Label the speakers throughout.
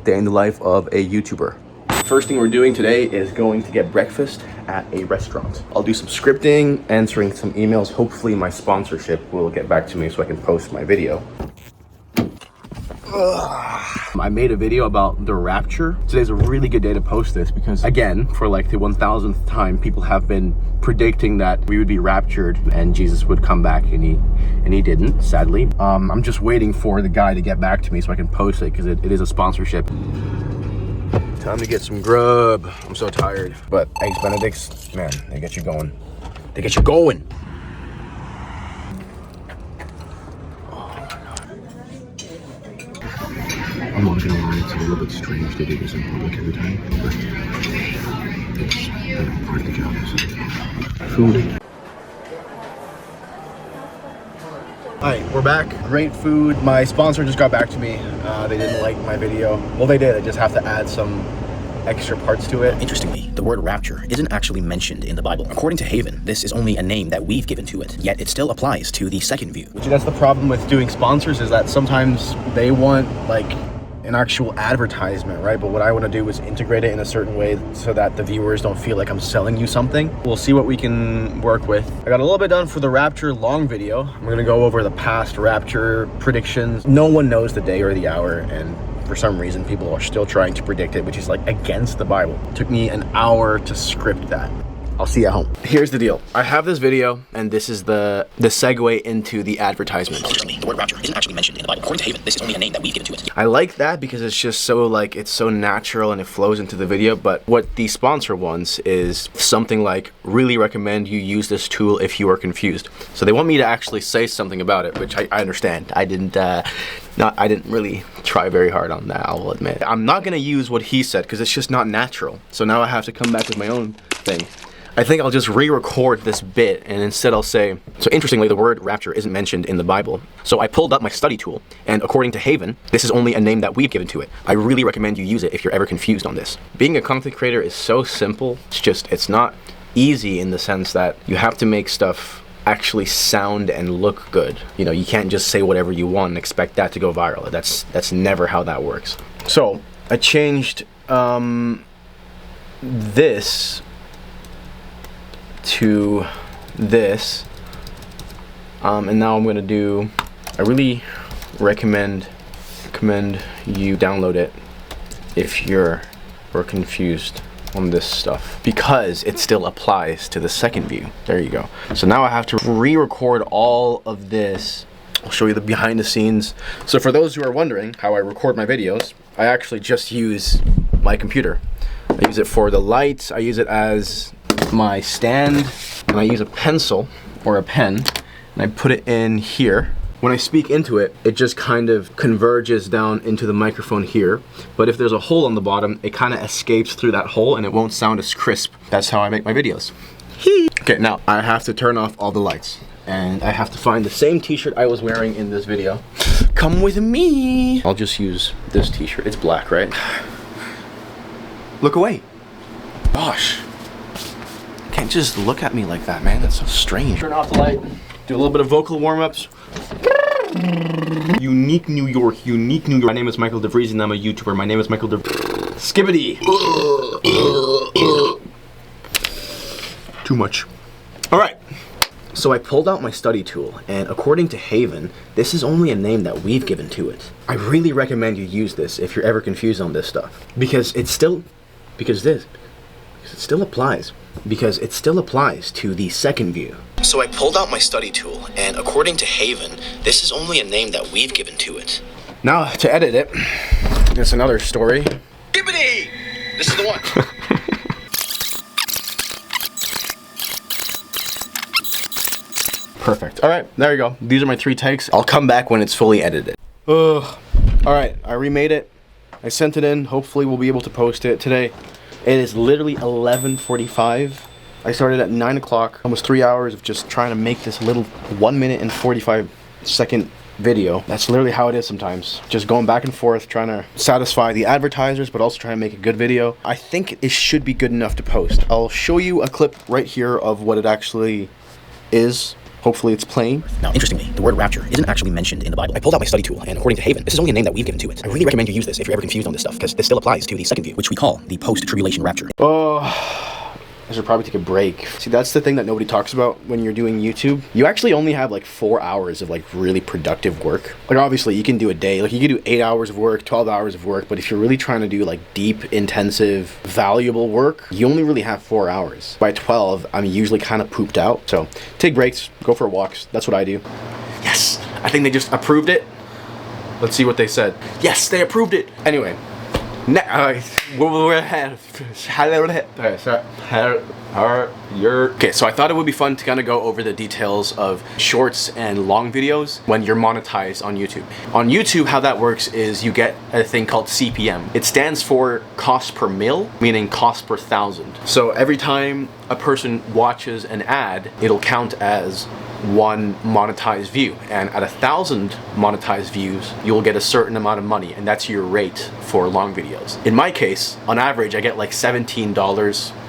Speaker 1: day in the life of a YouTuber. First thing we're doing today is going to get breakfast at a restaurant. I'll do some scripting, answering some emails. Hopefully my sponsorship will get back to me so I can post my video. I made a video about the rapture. Today's a really good day to post this because, again, for like the 1000th time, people have been predicting that we would be raptured and Jesus would come back, and he didn't, sadly. I'm just waiting for the guy to get back to me so I can post it because it is a sponsorship. Time to get some grub. I'm so tired. But Eggs Benedicts, man, they get you going. They get you going. I'm not gonna lie, it's a little bit strange to do this in public every time, but it's part of the job. Food. Alright, we're back. Great food. My sponsor just got back to me. They didn't like my video. Well, they did. I just have to add some extra parts to it.
Speaker 2: Interestingly, the word rapture isn't actually mentioned in the Bible. According to Haven, this is only a name that we've given to it, yet it still applies to the second view.
Speaker 1: Which that's the problem with doing sponsors, is that sometimes they want like an actual advertisement, right? But what I want to do is integrate it in a certain way so that the viewers don't feel like I'm selling you something. We'll see what we can work with. I got a little bit done for the rapture long video. I'm gonna go over the past rapture predictions. No one knows the day or the hour, and for some reason people are still trying to predict it, which is like against the Bible. It took me an hour to script that. I'll see you at home. Here's the deal. I have this video, and this is the segue into the advertisement.
Speaker 2: The word rapture isn't actually mentioned in the Bible. According to Haven, this is only a name that we've given to it.
Speaker 1: I like that because it's just so like, it's so natural and it flows into the video. But what the sponsor wants is something like, really recommend you use this tool if you are confused. So they want me to actually say something about it, which I understand. I didn't really try very hard on that, I'll admit. I'm not gonna use what he said because it's just not natural. So now I have to come back with my own thing. I think I'll just re-record this bit, and instead I'll say, so interestingly, the word rapture isn't mentioned in the Bible. So I pulled up my study tool, and according to Haven, this is only a name that we've given to it. I really recommend you use it if you're ever confused on this. Being a content creator is so simple. It's not easy in the sense that you have to make stuff actually sound and look good. You know, you can't just say whatever you want and expect that to go viral. That's never how that works. So I changed this to this, and now I'm gonna do, I really recommend you download it if you're confused on this stuff, because it still applies to the second view. There you go. So now I have to re-record all of this. I'll show you the behind the scenes. So for those who are wondering how I record my videos, I actually just use my computer. I use it for the lights, I use it as my stand, and I use a pencil or a pen, and I put it in here. When I speak into it, it just kind of converges down into the microphone here. But if there's a hole on the bottom, it kind of escapes through that hole and it won't sound as crisp. That's how I make my videos. Okay, now I have to turn off all the lights, and I have to find the same t-shirt I was wearing in this video. Come with me. I'll just use this t-shirt. It's black, right? Look away. Gosh. Can't just look at me like that, man. That's so strange. Turn off the light. Do a little bit of vocal warm-ups. Unique New York, unique New York. My name is Michael deVries and I'm a YouTuber. My name is Michael deVries. Skibbity. Too much. All right. So I pulled out my study tool, and according to Haven, this is only a name that we've given to it. I really recommend you use this if you're ever confused on this stuff, because it still applies. Because it still applies to the second view. So I pulled out my study tool, and according to Haven, this is only a name that we've given to it. Now, to edit it, it's another story. Gibbity! This is the one. Perfect. All right, there you go. These are my 3 takes. I'll come back when it's fully edited. All right, I remade it. I sent it in. Hopefully we'll be able to post it today. It is literally 11:45. I started at 9 o'clock, almost 3 hours of just trying to make this little 1 minute and 45 second video. That's literally how it is sometimes. Just going back and forth, trying to satisfy the advertisers, but also trying to make a good video. I think it should be good enough to post. I'll show you a clip right here of what it actually is. Hopefully it's playing.
Speaker 2: Now, interestingly, the word rapture isn't actually mentioned in the Bible. I pulled out my study tool, and according to Haven, this is only a name that we've given to it. I really recommend you use this if you're ever confused on this stuff, because this still applies to the second view, which we call the post-tribulation rapture.
Speaker 1: I should probably take a break. See, that's the thing that nobody talks about when you're doing YouTube. You actually only have like 4 hours of like really productive work. Like obviously you can do a day, like you can do 8 hours of work, 12 hours of work, but if you're really trying to do like deep, intensive, valuable work, you only really have 4 hours. By 12, I'm usually kind of pooped out. So take breaks, go for walks. That's what I do. Yes, I think they just approved it. Let's see what they said. Yes, they approved it. Anyway. Okay, so I thought it would be fun to kind of go over the details of shorts and long videos when you're monetized on YouTube. On YouTube, how that works is you get a thing called CPM. It stands for cost per mil, meaning cost per thousand. So every time a person watches an ad, it'll count as one monetized view, and at 1,000 monetized views you'll get a certain amount of money, and that's your rate for long videos. In my case, on average I get like $17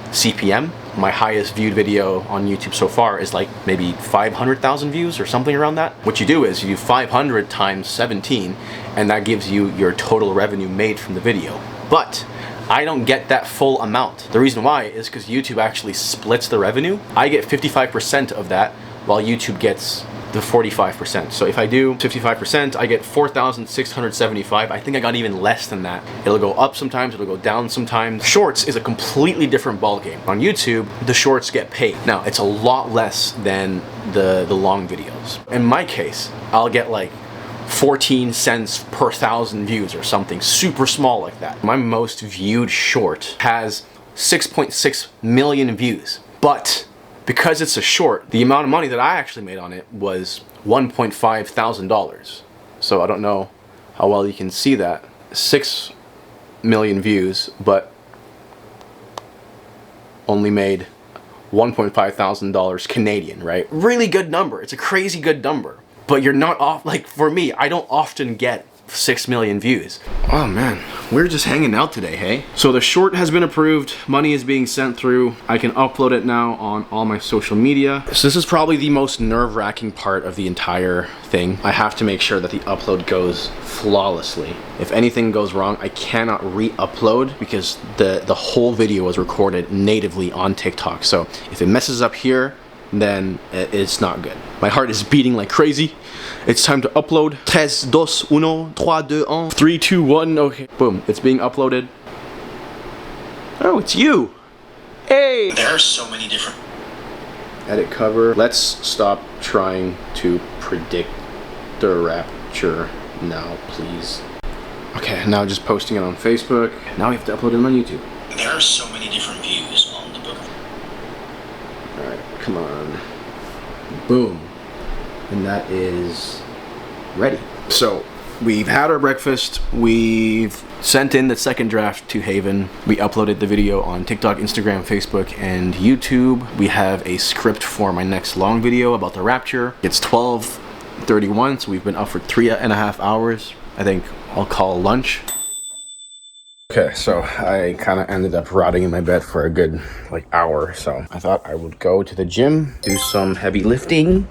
Speaker 1: CPM. My highest viewed video on YouTube so far is like maybe 500,000 views or something around that. What you do is you do 500 times 17, and that gives you your total revenue made from the video. But I don't get that full amount. The reason why is because YouTube actually splits the revenue. I get 55% of that, while YouTube gets the 45%. So if I do 55%, I get 4,675. I think I got even less than that. It'll go up sometimes, it'll go down sometimes. Shorts is a completely different ballgame. On YouTube, the shorts get paid. Now, it's a lot less than the long videos. In my case, I'll get like 14 cents per 1,000 views or something super small like that. My most viewed short has 6.6 million views, but because it's a short, the amount of money that I actually made on it was $1.5 thousand. So I don't know how well you can see that. 6 million views, but only made $1.5 thousand Canadian, right? Really good number. It's a crazy good number. But you're not off, like for me, I don't often get 6 million views. Oh man, we're just hanging out today, hey? So the short has been approved, money is being sent through. I can upload it now on all my social media. So this is probably the most nerve-wracking part of the entire thing. I have to make sure that the upload goes flawlessly. If anything goes wrong, I cannot re-upload because the whole video was recorded natively on TikTok. So if it messes up here, then it's not good. My heart is beating like crazy. It's time to upload. 3, 2, 1, 3, 2, 1. 3, 2, 1, okay. Boom, it's being uploaded. Oh, it's you. Hey!
Speaker 2: There are so many different...
Speaker 1: Edit cover. Let's stop trying to predict the rapture now, please. Okay, now just posting it on Facebook. Now we have to upload it on YouTube.
Speaker 2: There are so many different views on the book.
Speaker 1: Alright, come on. Boom. And that is ready. So we've had our breakfast, we've sent in the second draft to Haven, we uploaded the video on TikTok, Instagram, Facebook, and YouTube. We have a script for my next long video about the rapture. It's 12:31, so we've been up for 3.5 hours. I think I'll call lunch. Okay, so I kind of ended up rotting in my bed for a good like hour, so I thought I would go to the gym, do some heavy lifting.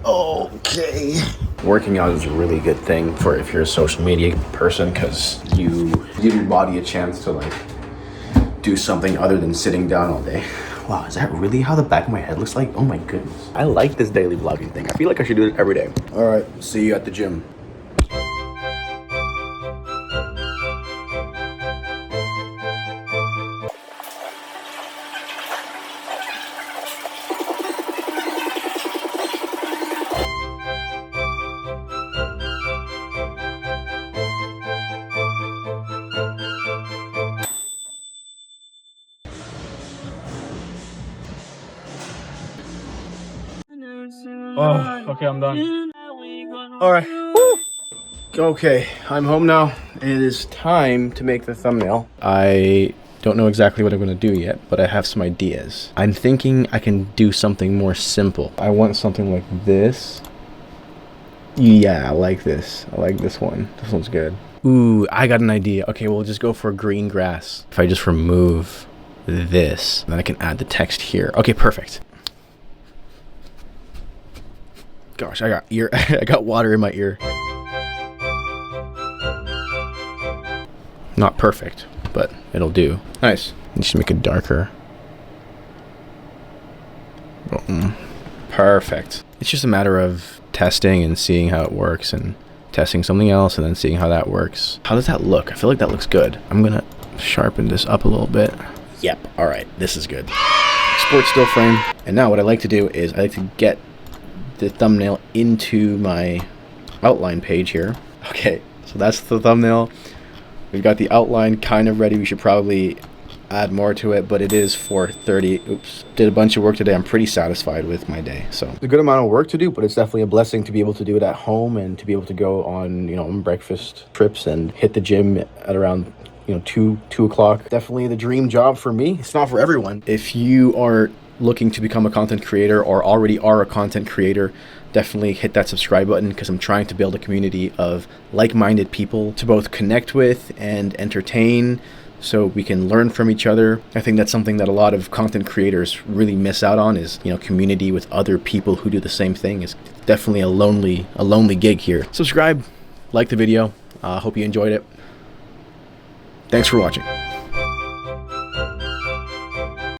Speaker 1: Okay. Working out is a really good thing for if you're a social media person, because you give your body a chance to like do something other than sitting down all day. Wow, is that really how the back of my head looks like? Oh my goodness. I like this daily vlogging thing. I feel like I should do it every day. All right, see you at the gym. Oh, okay, I'm done. All right. Woo! Okay, I'm home now. It is time to make the thumbnail. I don't know exactly what I'm gonna do yet, but I have some ideas. I'm thinking I can do something more simple. I want something like this. Yeah, I like this. I like this one. This one's good. Ooh, I got an idea. Okay, we'll just go for green grass. If I just remove this, then I can add the text here. Okay, perfect. Gosh, I got ear. I got water in my ear. Not perfect, but it'll do. Nice. You should make it darker. Perfect. It's just a matter of testing and seeing how it works, and testing something else and then seeing how that works. How does that look? I feel like that looks good. I'm gonna sharpen this up a little bit. Yep. All right. This is good. Export still frame. And now what I like to do is I like to get the thumbnail into my outline page here. Okay. So that's the thumbnail. We've got the outline kind of ready. We should probably add more to it, but it is 4:30. Oops. Did a bunch of work today. I'm pretty satisfied with my day. So it's a good amount of work to do, but it's definitely a blessing to be able to do it at home and to be able to go on, breakfast trips and hit the gym at around 2 o'clock. Definitely the dream job for me. It's not for everyone. If you are looking to become a content creator or already are a content creator, definitely hit that subscribe button, because I'm trying to build a community of like-minded people to both connect with and entertain, so we can learn from each other. I think that's something that a lot of content creators really miss out on, is community with other people who do the same thing. Is definitely a lonely gig here. Subscribe, like the video. Hope you enjoyed it. Thanks for watching.